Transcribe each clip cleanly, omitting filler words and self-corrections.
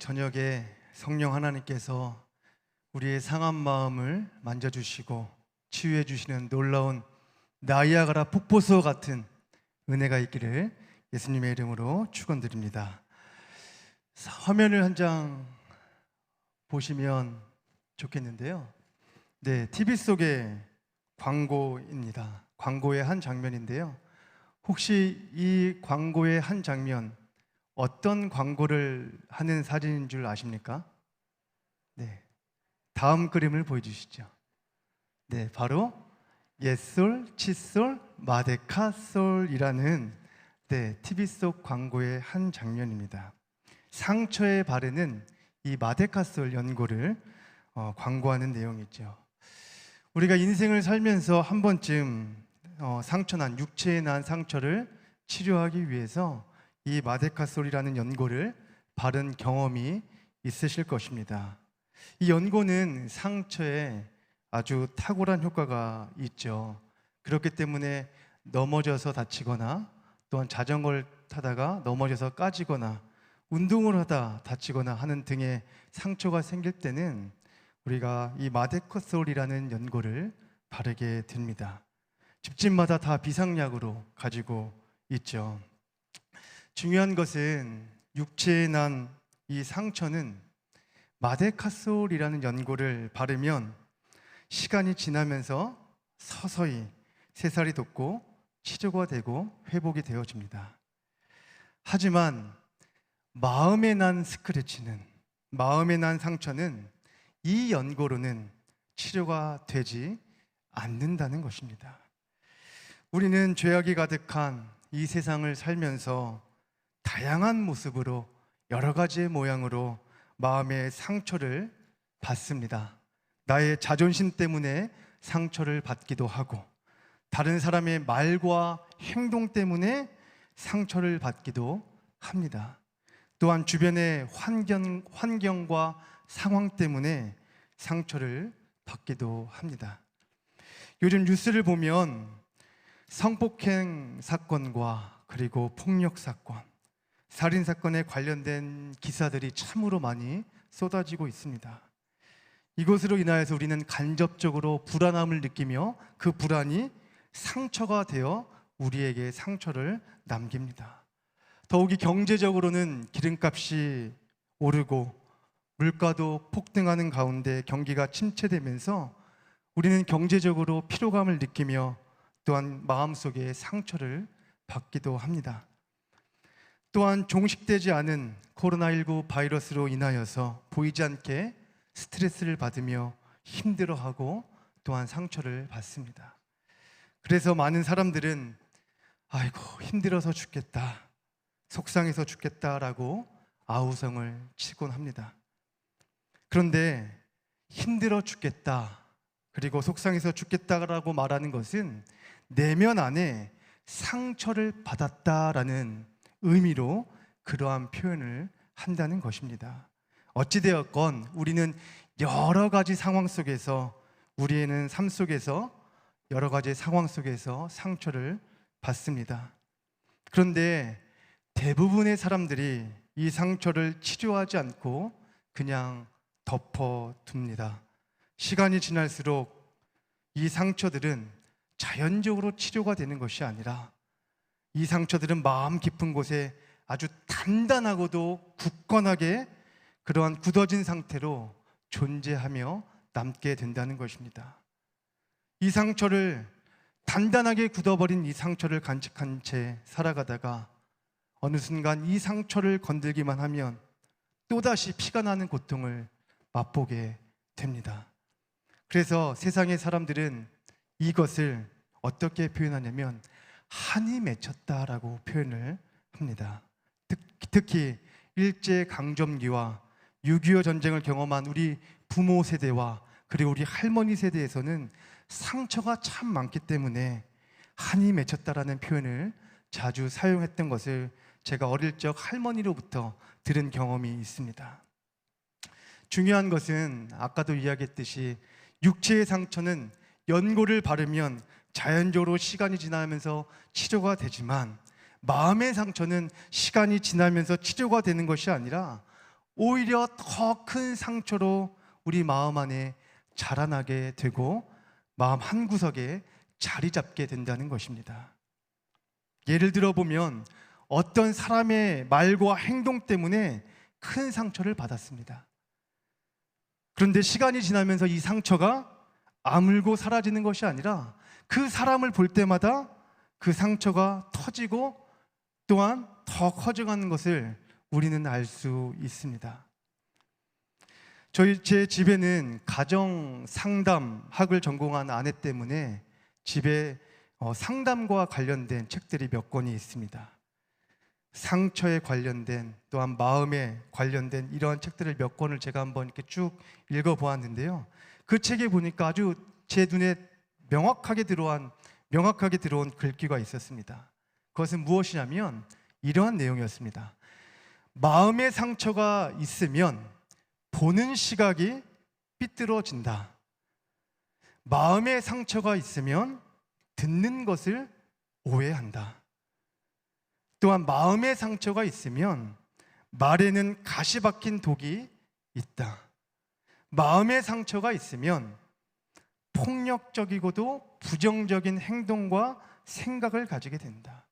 저녁에 성령 하나님께서 우리의 상한 마음을 만져주시고 치유해 주시는 놀라운 나이아가라 폭포수 같은 은혜가 있기를 예수님의 이름으로 축원드립니다. 화면을 한 장 보시면 좋겠는데요. 네, TV 속의 광고입니다. 광고의 한 장면인데요. 혹시 이 광고의 한 장면 어떤 광고를 하는 사진인 줄 아십니까? 네, 다음 그림을 보여주시죠. 네, 바로 옛솔, 칫솔, 마데카솔이라는 TV 속 광고의 한 장면입니다. 상처에 바르는 이 마데카솔 연고를 광고하는 내용이죠. 우리가 인생을 살면서 한 번쯤 상처난, 육체에 난 상처를 치료하기 위해서 이 마데카솔이라는 연고를 바른 경험이 있으실 것입니다. 이 연고는 상처에 아주 탁월한 효과가 있죠. 그렇기 때문에 넘어져서 다치거나 또한 자전거를 타다가 넘어져서 까지거나 운동을 하다 다치거나 하는 등의 상처가 생길 때는 우리가 이 마데카솔이라는 연고를 바르게 됩니다. 집집마다 다 비상약으로 가지고 있죠. 중요한 것은 육체에 난 이 상처는 마데카솔이라는 연고를 바르면 시간이 지나면서 서서히 새살이 돋고 치료가 되고 회복이 되어집니다. 하지만 마음에 난 스크래치는, 마음에 난 상처는 이 연고로는 치료가 되지 않는다는 것입니다. 우리는 죄악이 가득한 이 세상을 살면서 다양한 모습으로 여러 가지의 모양으로 마음의 상처를 받습니다. 나의 자존심 때문에 상처를 받기도 하고 다른 사람의 말과 행동 때문에 상처를 받기도 합니다. 또한 주변의 환경과 상황 때문에 상처를 받기도 합니다. 요즘 뉴스를 보면 성폭행 사건과 그리고 폭력 사건, 살인 사건에 관련된 기사들이 참으로 많이 쏟아지고 있습니다. 이것으로 인하여서 우리는 간접적으로 불안함을 느끼며 그 불안이 상처가 되어 우리에게 상처를 남깁니다. 더욱이 경제적으로는 기름값이 오르고 물가도 폭등하는 가운데 경기가 침체되면서 우리는 경제적으로 피로감을 느끼며 또한 마음속에 상처를 받기도 합니다. 또한 종식되지 않은 코로나19 바이러스로 인하여서 보이지 않게 스트레스를 받으며 힘들어하고 또한 상처를 받습니다. 그래서 많은 사람들은 아이고 힘들어서 죽겠다, 속상해서 죽겠다라고 아우성을 치곤 합니다. 그런데 힘들어 죽겠다 그리고 속상해서 죽겠다라고 말하는 것은 내면 안에 상처를 받았다라는 의미로 그러한 표현을 한다는 것입니다. 어찌되었건 우리는 여러 가지 상황 속에서, 우리는 삶 속에서 여러 가지 상황 속에서 상처를 받습니다. 그런데 대부분의 사람들이 이 상처를 치료하지 않고 그냥 덮어둡니다. 시간이 지날수록 이 상처들은 자연적으로 치료가 되는 것이 아니라 이 상처들은 마음 깊은 곳에 아주 단단하고도 굳건하게 그러한 굳어진 상태로 존재하며 남게 된다는 것입니다. 이 상처를 단단하게 굳어버린 이 상처를 간직한 채 살아가다가 어느 순간 이 상처를 건들기만 하면 또다시 피가 나는 고통을 맛보게 됩니다. 그래서 세상의 사람들은 이것을 어떻게 표현하냐면 한이 맺혔다라고 표현을 합니다. 특히 일제강점기와 6.25 전쟁을 경험한 우리 부모 세대와 그리고 우리 할머니 세대에서는 상처가 참 많기 때문에 한이 맺혔다라는 표현을 자주 사용했던 것을 제가 어릴 적 할머니로부터 들은 경험이 있습니다. 중요한 것은 아까도 이야기했듯이 육체의 상처는 연고를 바르면 자연적으로 시간이 지나면서 치료가 되지만 마음의 상처는 시간이 지나면서 치료가 되는 것이 아니라 오히려 더 큰 상처로 우리 마음 안에 자라나게 되고 마음 한구석에 자리 잡게 된다는 것입니다. 예를 들어 보면 어떤 사람의 말과 행동 때문에 큰 상처를 받았습니다. 그런데 시간이 지나면서 이 상처가 아물고 사라지는 것이 아니라 그 사람을 볼 때마다 그 상처가 터지고 또한 더 커져가는 것을 우리는 알 수 있습니다. 제 집에는 가정 상담학을 전공한 아내 때문에 집에 상담과 관련된 책들이 몇 권이 있습니다. 상처에 관련된 또한 마음에 관련된 이러한 책들을 몇 권을 제가 한번 이렇게 쭉 읽어보았는데요. 그 책에 보니까 아주 제 눈에 명확하게 들어온 글귀가 있었습니다. 그것은 무엇이냐면 이러한 내용이었습니다. 마음의 상처가 있으면 보는 시각이 삐뚤어진다. 마음의 상처가 있으면 듣는 것을 오해한다. 또한 마음의 상처가 있으면 말에는 가시 박힌 독이 있다. 마음의 상처가 있으면 폭력적이고도 부정적인 행동과 생각을 가지게 된다.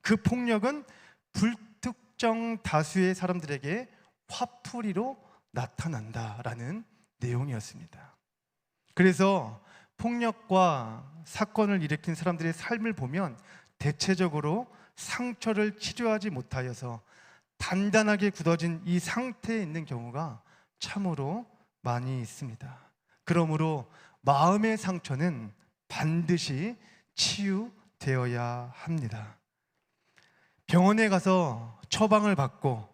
그 폭력은 불특정 다수의 사람들에게 화풀이로 나타난다라는 내용이었습니다. 그래서 폭력과 사건을 일으킨 사람들의 삶을 보면 대체적으로 상처를 치료하지 못하여서 단단하게 굳어진 이 상태에 있는 경우가 참으로 많이 있습니다. 그러므로 마음의 상처는 반드시 치유되어야 합니다. 병원에 가서 처방을 받고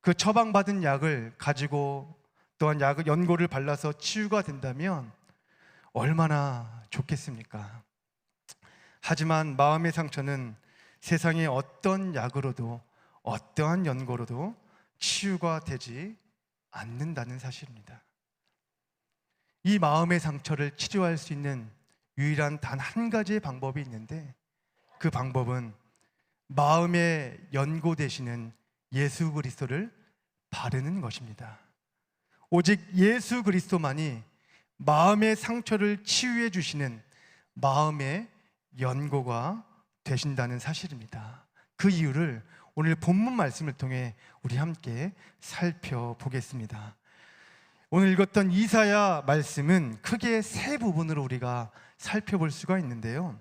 그 처방받은 약을 가지고 또한 연고를 발라서 치유가 된다면 얼마나 좋겠습니까? 하지만 마음의 상처는 세상의 어떤 약으로도 어떠한 연고로도 치유가 되지 않는다는 사실입니다. 이 마음의 상처를 치료할 수 있는 유일한 단 한 가지의 방법이 있는데 그 방법은 마음의 연고 되시는 예수 그리스도를 바르는 것입니다. 오직 예수 그리스도만이 마음의 상처를 치유해 주시는 마음의 연고가 되신다는 사실입니다. 그 이유를 오늘 본문 말씀을 통해 우리 함께 살펴보겠습니다. 오늘 읽었던 이사야 말씀은 크게 세 부분으로 우리가 살펴볼 수가 있는데요.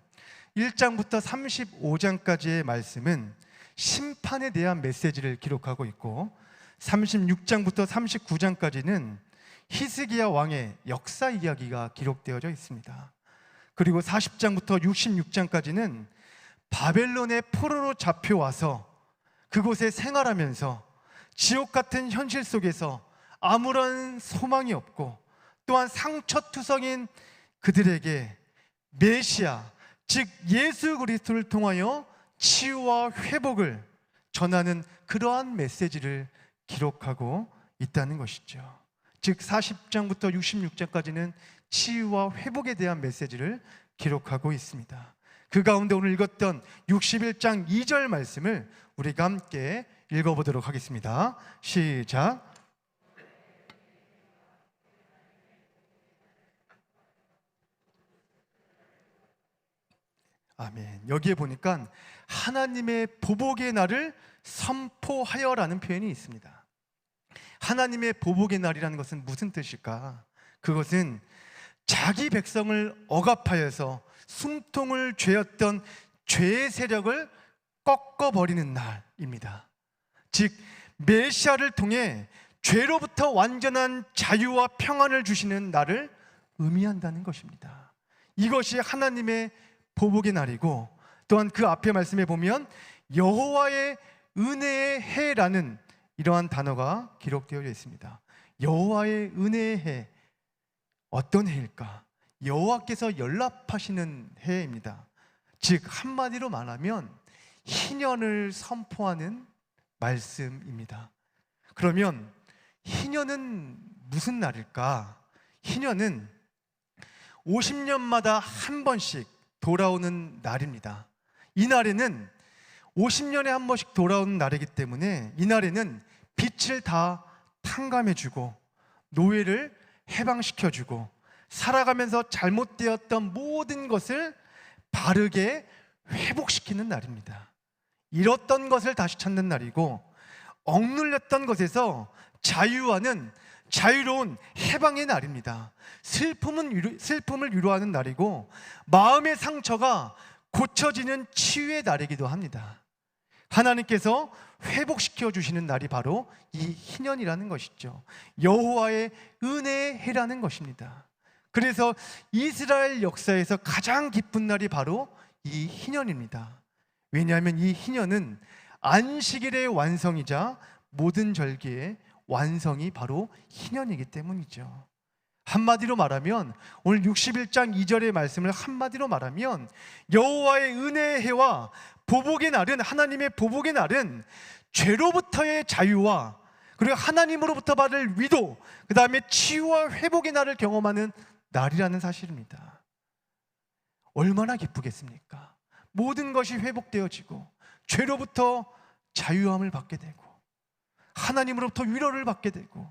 1장부터 35장까지의 말씀은 심판에 대한 메시지를 기록하고 있고 36장부터 39장까지는 히스기야 왕의 역사 이야기가 기록되어져 있습니다. 그리고 40장부터 66장까지는 바벨론의 포로로 잡혀와서 그곳에 생활하면서 지옥 같은 현실 속에서 아무런 소망이 없고 또한 상처투성인 그들에게 메시아, 즉 예수 그리스도를 통하여 치유와 회복을 전하는 그러한 메시지를 기록하고 있다는 것이죠. 즉 40장부터 66장까지는 치유와 회복에 대한 메시지를 기록하고 있습니다. 그 가운데 오늘 읽었던 61장 2절 말씀을 우리가 함께 읽어보도록 하겠습니다. 시작. 아멘. 여기에 보니까 하나님의 보복의 날을 선포하여라는 표현이 있습니다. 하나님의 보복의 날이라는 것은 무슨 뜻일까? 그것은 자기 백성을 억압하여서 숨통을 죄었던 죄의 세력을 꺾어버리는 날입니다. 즉 메시아를 통해 죄로부터 완전한 자유와 평안을 주시는 날을 의미한다는 것입니다. 이것이 하나님의 보복의 날이고 또한 그 앞에 말씀에 보면 여호와의 은혜의 해라는 이러한 단어가 기록되어 있습니다. 여호와의 은혜의 해, 어떤 해일까? 여호와께서 연락하시는 해입니다. 즉 한마디로 말하면 희년을 선포하는 말씀입니다. 그러면 희년은 무슨 날일까? 희년은 50년마다 한 번씩 돌아오는 날입니다. 이 날에는 50년에 한 번씩 돌아오는 날이기 때문에 이 날에는 빛을 다 상감해주고 노예를 해방시켜주고 살아가면서 잘못되었던 모든 것을 바르게 회복시키는 날입니다. 잃었던 것을 다시 찾는 날이고, 억눌렸던 것에서 자유하는 자유로운 해방의 날입니다. 슬픔을 위로하는 날이고, 마음의 상처가 고쳐지는 치유의 날이기도 합니다. 하나님께서 회복시켜 주시는 날이 바로 이 희년이라는 것이죠. 여호와의 은혜의 해라는 것입니다. 그래서 이스라엘 역사에서 가장 기쁜 날이 바로 이 희년입니다. 왜냐하면 이 희년은 안식일의 완성이자 모든 절기의 완성이 바로 희년이기 때문이죠. 한마디로 말하면, 오늘 61장 2절의 말씀을 한마디로 말하면, 여호와의 은혜의 해와 보복의 날은, 하나님의 보복의 날은 죄로부터의 자유와 그리고 하나님으로부터 받을 위도, 그 다음에 치유와 회복의 날을 경험하는 날이라는 사실입니다. 얼마나 기쁘겠습니까? 모든 것이 회복되어지고 죄로부터 자유함을 받게 되고 하나님으로부터 위로를 받게 되고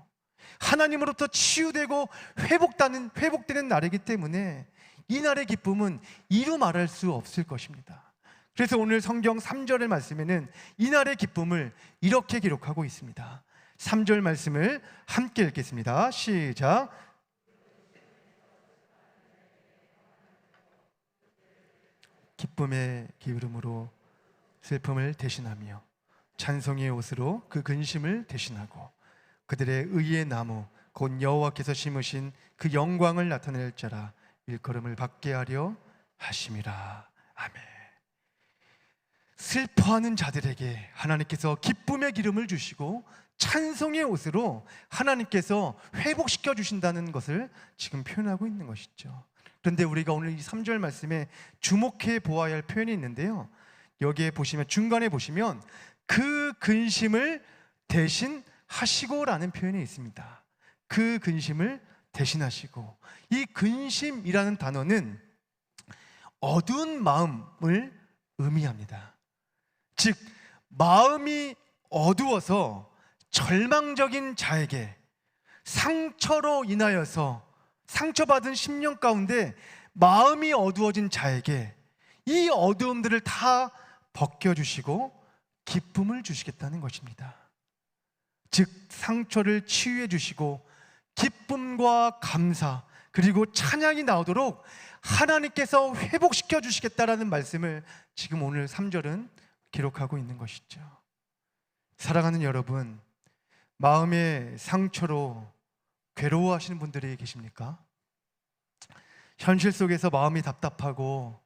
하나님으로부터 치유되고 회복되는 날이기 때문에 이 날의 기쁨은 이루 말할 수 없을 것입니다. 그래서 오늘 성경 3절의 말씀에는 이 날의 기쁨을 이렇게 기록하고 있습니다. 3절 말씀을 함께 읽겠습니다. 시작. 기쁨의 기울음으로 슬픔을 대신하며 찬송의 옷으로 그 근심을 대신하고 그들의 의의 나무 곧 여호와께서 심으신 그 영광을 나타낼 자라 일컬음을 받게 하려 하심이라. 아멘. 슬퍼하는 자들에게 하나님께서 기쁨의 기름을 주시고 찬송의 옷으로 하나님께서 회복시켜 주신다는 것을 지금 표현하고 있는 것이죠. 그런데 우리가 오늘 이 3절 말씀에 주목해 보아야 할 표현이 있는데요, 여기에 보시면, 중간에 보시면 그 근심을 대신하시고 라는 표현이 있습니다. 그 근심을 대신하시고, 이 근심이라는 단어는 어두운 마음을 의미합니다. 즉 마음이 어두워서 절망적인 자에게, 상처로 인하여서 상처받은 심령 가운데 마음이 어두워진 자에게 이 어두움들을 다 벗겨주시고 기쁨을 주시겠다는 것입니다. 즉 상처를 치유해 주시고 기쁨과 감사 그리고 찬양이 나오도록 하나님께서 회복시켜 주시겠다라는 말씀을 지금 오늘 3절은 기록하고 있는 것이죠. 사랑하는 여러분, 마음의 상처로 괴로워하시는 분들이 계십니까? 현실 속에서 마음이 답답하고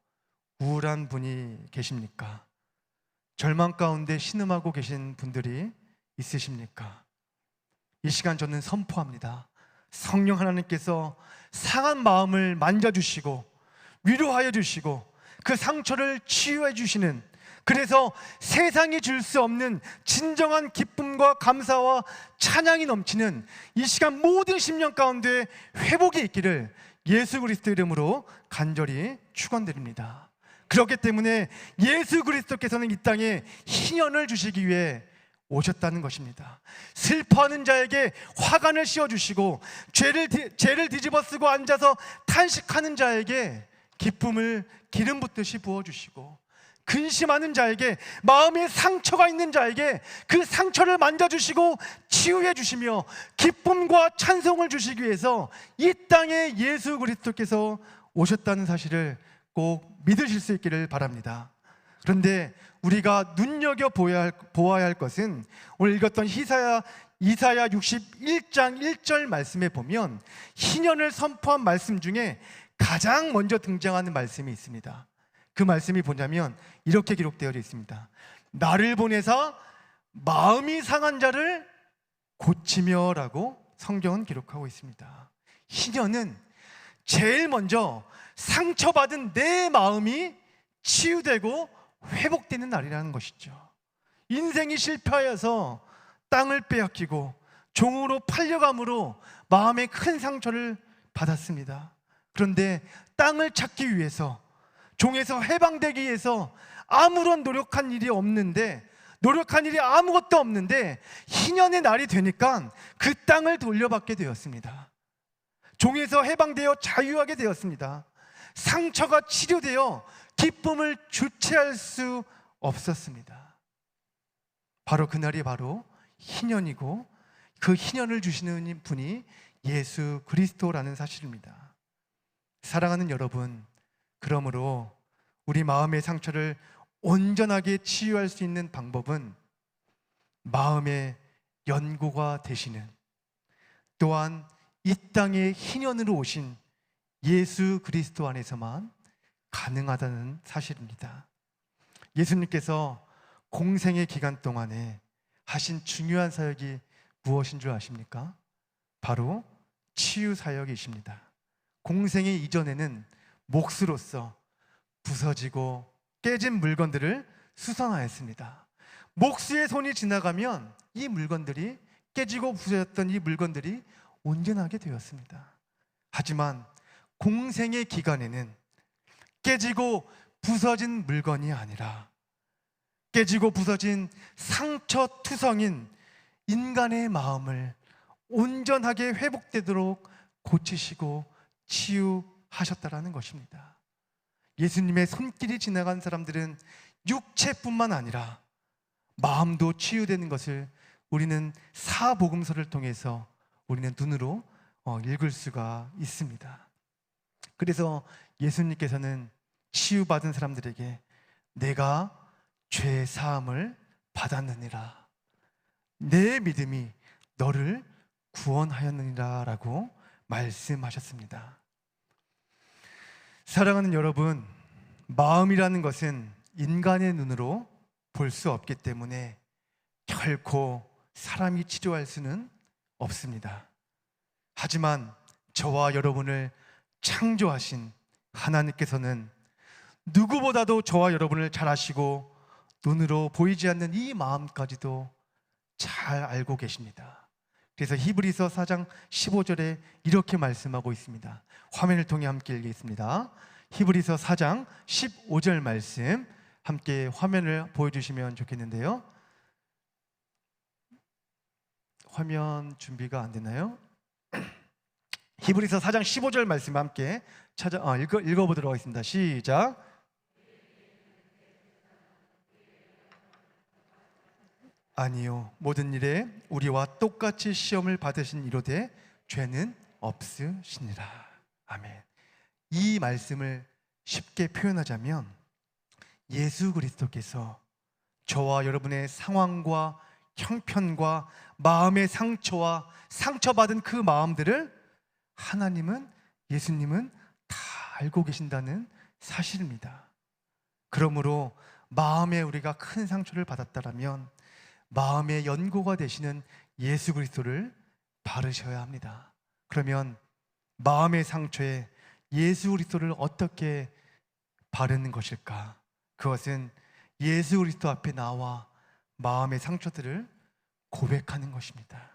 우울한 분이 계십니까? 절망 가운데 신음하고 계신 분들이 있으십니까? 이 시간 저는 선포합니다. 성령 하나님께서 상한 마음을 만져주시고 위로하여 주시고 그 상처를 치유해 주시는, 그래서 세상이 줄 수 없는 진정한 기쁨과 감사와 찬양이 넘치는 이 시간 모든 심령 가운데 회복이 있기를 예수 그리스도 이름으로 간절히 축원드립니다. 그렇기 때문에 예수 그리스도께서는 이 땅에 희년을 주시기 위해 오셨다는 것입니다. 슬퍼하는 자에게 화관을 씌워주시고 죄를 뒤집어 쓰고 앉아서 탄식하는 자에게 기쁨을 기름 붓듯이 부어주시고, 근심하는 자에게, 마음에 상처가 있는 자에게 그 상처를 만져주시고 치유해 주시며 기쁨과 찬송을 주시기 위해서 이 땅에 예수 그리스도께서 오셨다는 사실을 꼭 믿으실 수 있기를 바랍니다. 그런데 우리가 눈여겨보아야 할 것은, 오늘 읽었던 이사야 61장 1절 말씀에 보면 희년을 선포한 말씀 중에 가장 먼저 등장하는 말씀이 있습니다. 그 말씀이 뭐냐면 이렇게 기록되어 있습니다. 나를 보내사 마음이 상한 자를 고치며 라고 성경은 기록하고 있습니다. 희년은 제일 먼저 상처받은 내 마음이 치유되고 회복되는 날이라는 것이죠. 인생이 실패하여서 땅을 빼앗기고 종으로 팔려감으로 마음에 큰 상처를 받았습니다. 그런데 땅을 찾기 위해서, 종에서 해방되기 위해서 아무런 노력한 일이 없는데 노력한 일이 아무것도 없는데 희년의 날이 되니까 그 땅을 돌려받게 되었습니다. 종에서 해방되어 자유하게 되었습니다. 상처가 치료되어 기쁨을 주체할 수 없었습니다. 바로 그날이 바로 희년이고, 그 희년을 주시는 분이 예수 그리스도라는 사실입니다. 사랑하는 여러분, 그러므로 우리 마음의 상처를 온전하게 치유할 수 있는 방법은 마음의 연고가 되시는, 또한 이 땅에 희년으로 오신 예수 그리스도 안에서만 가능하다는 사실입니다. 예수님께서 공생의 기간 동안에 하신 중요한 사역이 무엇인 줄 아십니까? 바로 치유 사역이십니다. 공생의 이전에는 몫으로서 부서지고 깨진 물건들을 수선하였습니다. 목수의 손이 지나가면 이 물건들이, 깨지고 부서졌던 이 물건들이 온전하게 되었습니다. 하지만 공생의 기간에는 깨지고 부서진 물건이 아니라 깨지고 부서진 상처투성인 인간의 마음을 온전하게 회복되도록 고치시고 치유하셨다라는 것입니다. 예수님의 손길이 지나간 사람들은 육체뿐만 아니라 마음도 치유되는 것을 우리는 사복음서를 통해서 우리는 눈으로 읽을 수가 있습니다. 그래서 예수님께서는 치유받은 사람들에게 내가 죄 사함을 받았느니라, 내 믿음이 너를 구원하였느니라 라고 말씀하셨습니다. 사랑하는 여러분, 마음이라는 것은 인간의 눈으로 볼 수 없기 때문에 결코 사람이 치료할 수는 없습니다. 하지만 저와 여러분을 창조하신 하나님께서는 누구보다도 저와 여러분을 잘 아시고 눈으로 보이지 않는 이 마음까지도 잘 알고 계십니다. 그래서 히브리서 4장 15절에 이렇게 말씀하고 있습니다. 화면을 통해 함께 읽겠습니다. 히브리서 4장 15절 말씀 함께 화면을 보여주시면 좋겠는데요. 화면 준비가 안 되나요? 히브리서 4장 15절 말씀 함께 읽어보도록 하겠습니다. 시작. 아니요, 모든 일에 우리와 똑같이 시험을 받으신 이로되 죄는 없으시니라. 아멘. 이 말씀을 쉽게 표현하자면 예수 그리스도께서 저와 여러분의 상황과 형편과 마음의 상처와 상처받은 그 마음들을 하나님은, 예수님은 다 알고 계신다는 사실입니다. 그러므로 마음에 우리가 큰 상처를 받았다면 마음의 연고가 되시는 예수 그리스도를 바르셔야 합니다. 그러면 마음의 상처에 예수 그리스도를 어떻게 바르는 것일까? 그것은 예수 그리스도 앞에 나와 마음의 상처들을 고백하는 것입니다.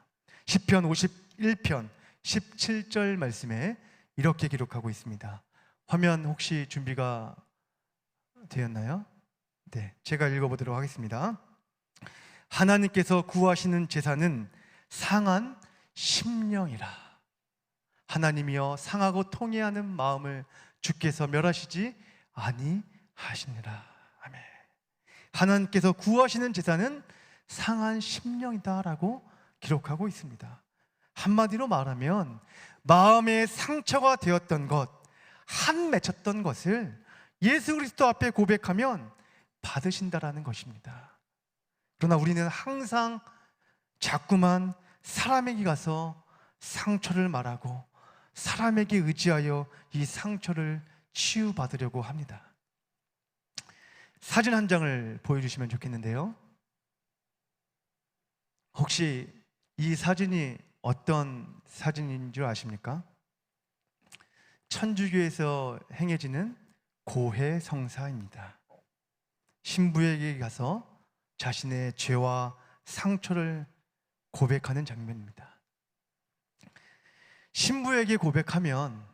시편 51편 17절 말씀에 이렇게 기록하고 있습니다. 화면 혹시 준비가 되었나요? 네, 제가 읽어보도록 하겠습니다. 하나님께서 구하시는 제사는 상한 심령이라. 하나님이여 상하고 통회하는 마음을 주께서 멸하시지 아니하시니라. 아멘. 하나님께서 구하시는 제사는 상한 심령이다 라고 기록하고 있습니다. 한마디로 말하면 마음의 상처가 되었던 것, 한 맺혔던 것을 예수 그리스도 앞에 고백하면 받으신다라는 것입니다. 그러나 우리는 항상 자꾸만 사람에게 가서 상처를 말하고 사람에게 의지하여 이 상처를 치유받으려고 합니다. 사진 한 장을 보여주시면 좋겠는데요. 혹시 이 사진이 어떤 사진인 줄 아십니까? 천주교에서 행해지는 고해 성사입니다. 신부에게 가서 자신의 죄와 상처를 고백하는 장면입니다. 신부에게 고백하면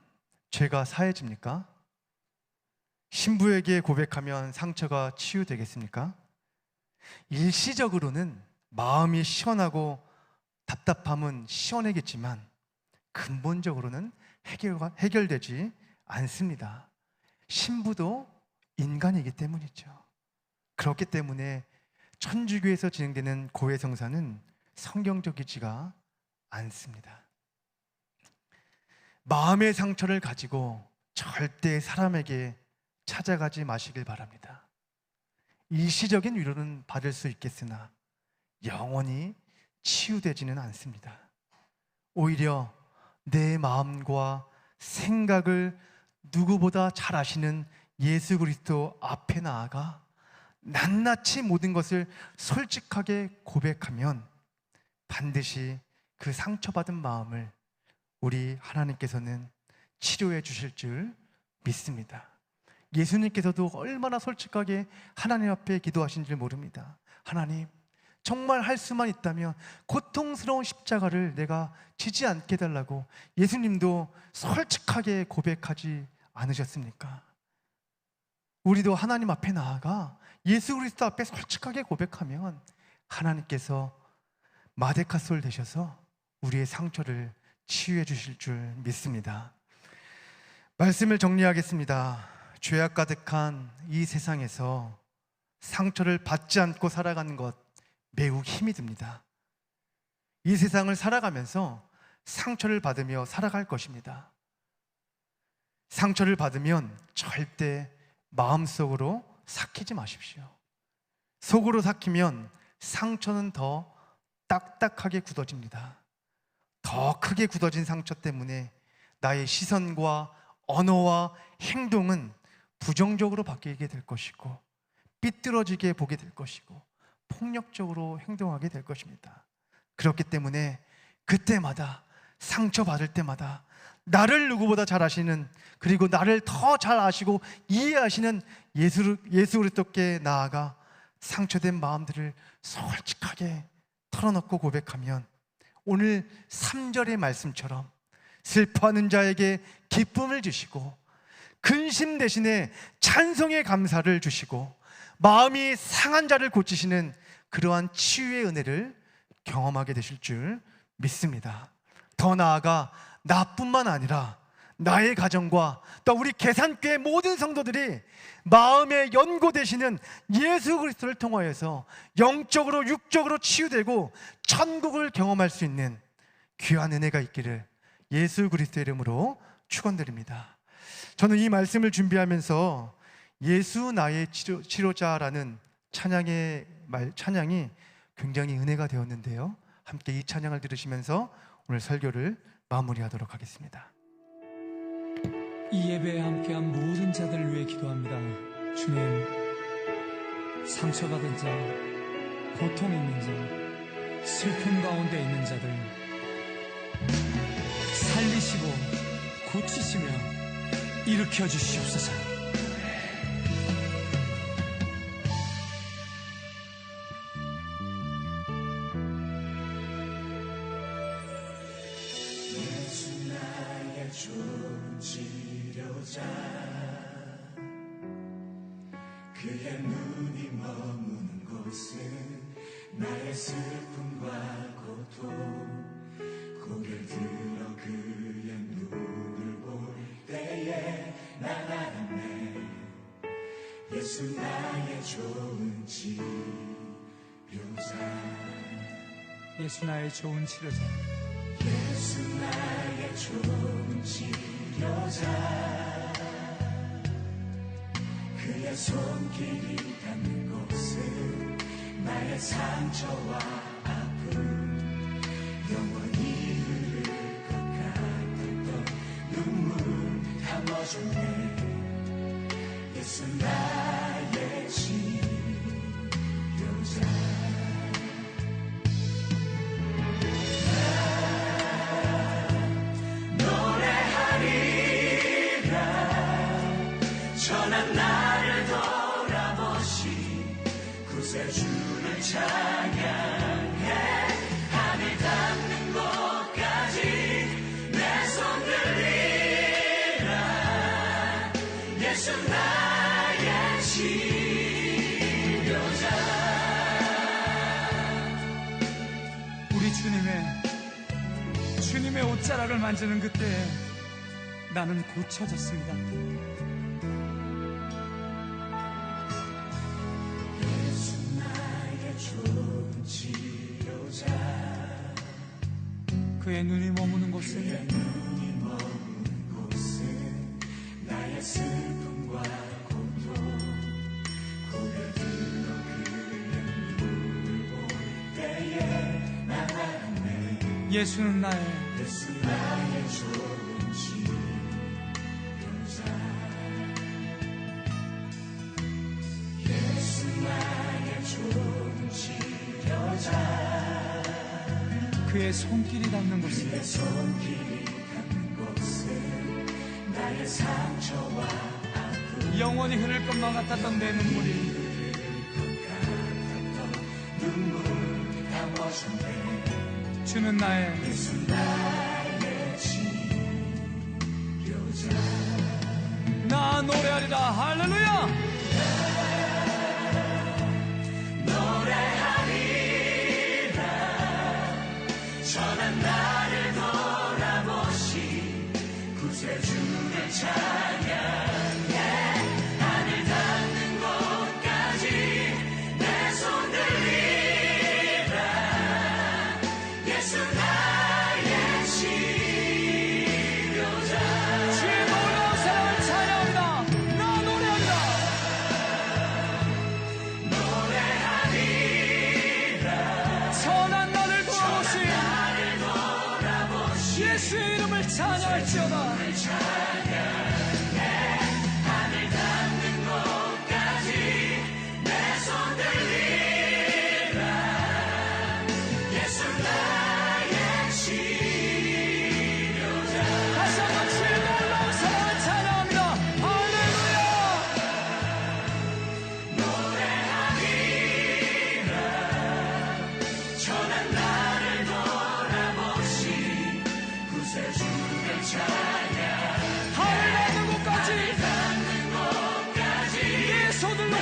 죄가 사해집니까? 신부에게 고백하면 상처가 치유되겠습니까? 일시적으로는 마음이 시원하고 답답함은 시원하겠지만 근본적으로는 해결되지 않습니다. 신부도 인간이기 때문이죠. 그렇기 때문에 천주교에서 진행되는 고해성사는 성경적이지가 않습니다. 마음의 상처를 가지고 절대 사람에게 찾아가지 마시길 바랍니다. 일시적인 위로는 받을 수 있겠으나 영원히 치유되지는 않습니다. 오히려 내 마음과 생각을 누구보다 잘 아시는 예수 그리스도 앞에 나아가 낱낱이 모든 것을 솔직하게 고백하면 반드시 그 상처받은 마음을 우리 하나님께서는 치료해 주실 줄 믿습니다. 예수님께서도 얼마나 솔직하게 하나님 앞에 기도하신 줄 모릅니다. 하나님, 정말 할 수만 있다면 고통스러운 십자가를 내가 지지 않게 해달라고 예수님도 솔직하게 고백하지 않으셨습니까? 우리도 하나님 앞에 나아가 예수 그리스도 앞에 솔직하게 고백하면 하나님께서 마데카솔 되셔서 우리의 상처를 치유해 주실 줄 믿습니다. 말씀을 정리하겠습니다. 죄악 가득한 이 세상에서 상처를 받지 않고 살아가는 것 매우 힘이 듭니다. 이 세상을 살아가면서 상처를 받으며 살아갈 것입니다. 상처를 받으면 절대 마음속으로 삭히지 마십시오. 속으로 삭히면 상처는 더 딱딱하게 굳어집니다. 더 크게 굳어진 상처 때문에 나의 시선과 언어와 행동은 부정적으로 바뀌게 될 것이고 삐뚤어지게 보게 될 것이고 폭력적으로 행동하게 될 것입니다. 그렇기 때문에 그때마다 상처받을 때마다 나를 누구보다 잘 아시는, 그리고 나를 더 잘 아시고 이해하시는 예수 그리스도께 나아가 상처된 마음들을 솔직하게 털어놓고 고백하면 오늘 3절의 말씀처럼 슬퍼하는 자에게 기쁨을 주시고 근심 대신에 찬송의 감사를 주시고 마음이 상한 자를 고치시는 그러한 치유의 은혜를 경험하게 되실 줄 믿습니다. 더 나아가 나뿐만 아니라 나의 가정과 또 우리 계산교회 모든 성도들이 마음의 연고 되시는 예수 그리스도를 통하여서 영적으로 육적으로 치유되고 천국을 경험할 수 있는 귀한 은혜가 있기를 예수 그리스도의 이름으로 축원드립니다. 저는 이 말씀을 준비하면서 예수 나의 치료자라는 찬양이 굉장히 은혜가 되었는데요. 함께 이 찬양을 들으시면서 오늘 설교를 마무리하도록 하겠습니다. 이 예배에 함께한 모든 자들을 위해 기도합니다. 주님, 상처받은 자, 고통 있는 자, 슬픔 가운데 있는 자들 살리시고 고치시며 일으켜 주시옵소서. 예수 나의 좋은 치료자, 그의 눈이 머무는 곳은 나의 슬픔과 고통, 고개를 들어 그의 눈을 볼 때에 난 알았네. 예수 나의 좋은 치료자. 예수 나의 좋은 치료자. 예수 나의 좋은 치료자, 그의 손길이 닿는 곳은 나의 상처와 아픔, 영원히 흐를 것 같았던 눈물 담아줬네. 예수 나의 치료자. 전한 나를 돌아보시 구세주를 찬양해. 하늘 닿는 곳까지 내 손 들리라. 주님의 옷자락을 만지는 그때 나는 고쳐졌습니다. 예수 나의 좋은 치료자 그의 눈이 머무는 곳에 나의 슬픔과 고통 고개 들어 그의 눈물 볼 때에 난 알았네. 예수는 나의 좋은 치료자 예수 나의 좋은 치료자 그의 손길이 닿는 곳에 나의 상처와 아픔 영원히 흐를 것만 같았던 내 눈물이 눈물 담아준대. 주는 나의 치료자 나 노래하리라. 할렐루야. 전한 나를 돌아보신 구세주를 찬양해. 하늘 닿는 곳까지 내 손 들리라. 예수 나의 치료자 주의 놀라운 사랑을 찬양합니다. 나 노래하리라. 선한 나를 돌아보신 예수의 이름을 찬양할지어다. 하늘 닿는 곳까지 내 손 들리라. 예수 나의 치료자 다시 한번 주의 놀라운 사랑을 찬양합니다. 할렐루야. 전한 나를 돌아보신 구세주를 찬양. 하늘 닿는 곳까지 닿는 곳까지 내 손을 높이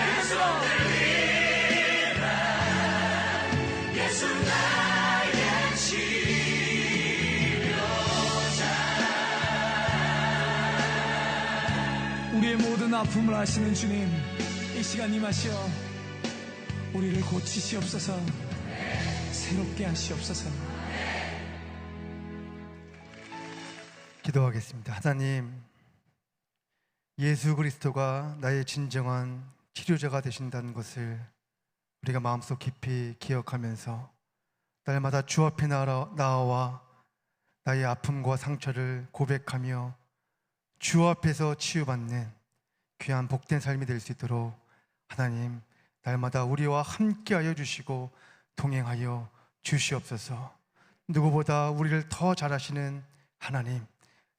듭니다. 예수 나의 치료자 우리의 모든 아픔을 아시는 주님, 이 시간 임하시어 우리를 고치시옵소서. 새롭게 하시옵소서. 기도하겠습니다. 하나님, 예수 그리스도가 나의 진정한 치료자가 되신다는 것을 우리가 마음속 깊이 기억하면서 날마다 주 앞에 나와 나의 아픔과 상처를 고백하며 주 앞에서 치유받는 귀한 복된 삶이 될 수 있도록 하나님, 날마다 우리와 함께하여 주시고 동행하여 주시옵소서. 누구보다 우리를 더 잘 아시는 하나님,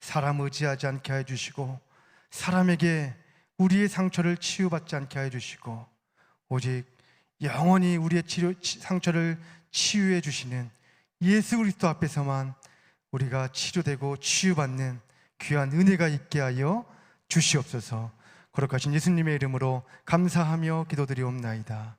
사람 의지하지 않게 해 주시고 사람에게 우리의 상처를 치유받지 않게 해 주시고 오직 영원히 우리의 상처를 치유해 주시는 예수 그리스도 앞에서만 우리가 치료되고 치유받는 귀한 은혜가 있게 하여 주시옵소서. 거룩하신 예수님의 이름으로 감사하며 기도드리옵나이다.